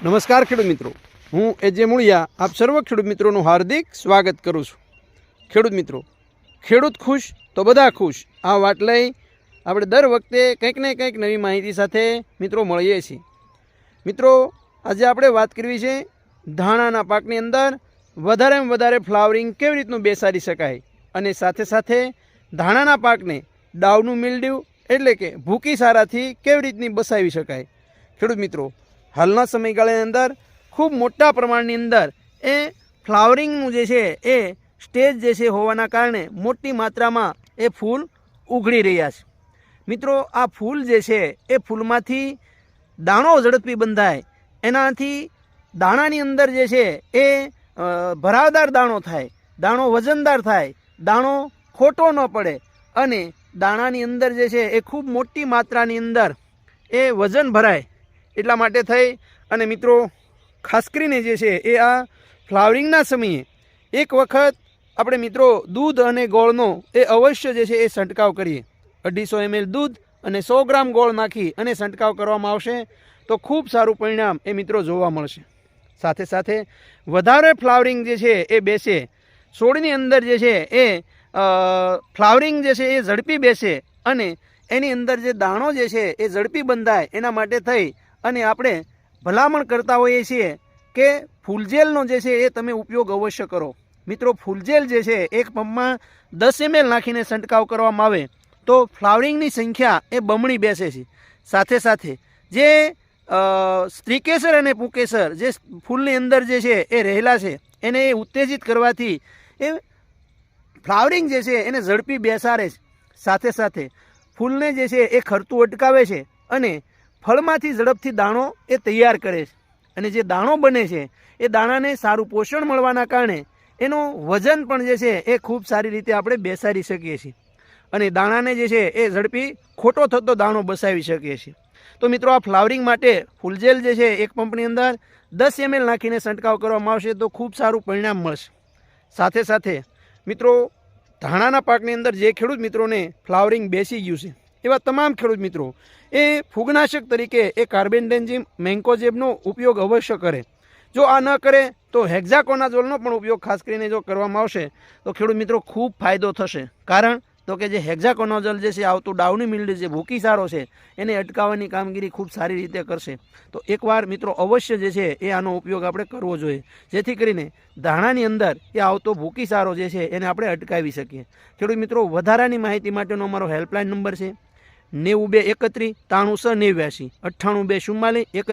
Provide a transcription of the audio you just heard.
નમસ્કાર ખેડૂત મિત્રો, હું એજે મૂળિયા આપ સર્વ ખેડૂત મિત્રોનું હાર્દિક સ્વાગત કરું છું। ખેડૂત મિત્રો, ખેડૂત ખુશ તો બધા ખુશ આ વાત લઈ આપણે દર વખતે કંઈક ને કંઈક નવી માહિતી સાથે મિત્રો મળીએ છીએ। મિત્રો, આજે આપણે વાત કરવી છે ધાણાના પાકની અંદર વધારેમાં વધારે ફ્લાવરિંગ કેવી રીતનું બેસાડી શકાય અને સાથે સાથે ધાણાના પાકને ડાવનું મિલ્ડ્યુ એટલે કે ભૂકી સારાથી કેવી રીતની બચાવી શકાય। ખેડૂત મિત્રો, હાલના સમયગાળાની અંદર ખૂબ મોટા પ્રમાણની અંદર એ ફ્લાવરિંગનું જે છે એ સ્ટેજ જે છે હોવાના કારણે મોટી માત્રામાં એ ફૂલ ઉઘડી રહ્યા છે। મિત્રો, આ ફૂલ જે છે એ ફૂલમાંથી દાણો ઝડપી બંધાય, એનાથી દાણાની અંદર જે છે એ ભરાવદાર દાણો થાય, દાણો વજનદાર થાય, દાણો ખોટો ન પડે અને દાણાની અંદર જે છે એ ખૂબ મોટી માત્રાની અંદર એ વજન ભરાય। એટલા માટે થઈ અને મિત્રો ખાસ કરીને જે છે એ આ ફ્લાવરિંગના સમયે એક વખત આપણે મિત્રો દૂધ અને ગોળનો એ અવશ્ય જે છે એ છંટકાવ કરીએ। 250 ml દૂધ અને 100 ગ્રામ ગોળ નાખી અને છંટકાવ કરવામાં આવશે તો ખૂબ સારું પરિણામ એ મિત્રો જોવા મળશે। સાથે સાથે વધારે ફ્લાવરિંગ જે છે એ બેસે, છોડની અંદર જે છે એ ફ્લાવરિંગ જે છે એ ઝડપી બેસે અને એની અંદર જે દાણો જે છે એ ઝડપી બંધાય એના માટે થઈ અને આપણે ભલામણ કરતા હોઈએ છીએ કે ફૂલજેલનો જે છે એ તમે ઉપયોગ અવશ્ય કરો। મિત્રો, ફૂલજેલ જે છે એક પંપમાં 10 ml નાખીને છંટકાવ કરવામાં આવે તો ફ્લાવરિંગની સંખ્યા એ બમણી બેસે છે। સાથે સાથે જે સ્ત્રીકેસર અને પુકેસર જે ફૂલની અંદર જે છે એ રહેલા છે એને એ ઉત્તેજિત કરવાથી એ ફ્લાવરિંગ જે છે એને ઝડપી બેસાડે છે। સાથે સાથે ફૂલને જે છે એ ખરતું અટકાવે છે અને ફળમાંથી ઝડપથી દાણો એ તૈયાર કરે છે અને જે દાણો બને છે એ દાણાને સારું પોષણ મળવાના કારણે એનું વજન પણ જે છે એ ખૂબ સારી રીતે આપણે બેસાડી શકીએ છીએ અને દાણાને જે છે એ ઝડપી ખોટો થતો દાણો બસાવી શકીએ છીએ। તો મિત્રો, આ ફ્લાવરિંગ માટે ફૂલજેલ જે છે એક પંપની અંદર 10 ml નાખીને છંટકાવ કરવામાં આવશે તો ખૂબ સારું પરિણામ મળશે। સાથે સાથે મિત્રો, ધાણાના પાકની અંદર જે ખેડૂત મિત્રોને ફ્લાવરિંગ બેસી ગયું છે એવા તમામ ખેડૂત મિત્રો એ ફૂગનાશક તરીકે એ કાર્બેન્ડેન્ઝિમ મેન્કોજેબનો ઉપયોગ અવશ્ય કરે। જો આ ન કરે તો હેક્ઝાકોનાઝોલનો પણ ઉપયોગ ખાસ કરીને જો કરવામાં આવશે તો ખેડૂત મિત્રો ખૂબ ફાયદો થશે। કારણ તો કે જે હેક્ઝાકોનાઝોલ જે છે આવતું ડાઉની મિલ્ડ્યુ જે ભૂકી સારો છે એને અટકાવવાની કામગીરી ખૂબ સારી રીતે કરશે। તો એકવાર મિત્રો અવશ્ય જે છે એ આનો ઉપયોગ આપણે કરવો જોઈએ જેથી કરીને ધાણાની અંદર એ આવતો ભૂકી સારો જે છે એને આપણે અટકાવી શકીએ। ખેડૂત મિત્રો, વધારાની માહિતી માટેનો અમારો હેલ્પલાઇન નંબર છે 92 31 93 6 89 98 2 44 31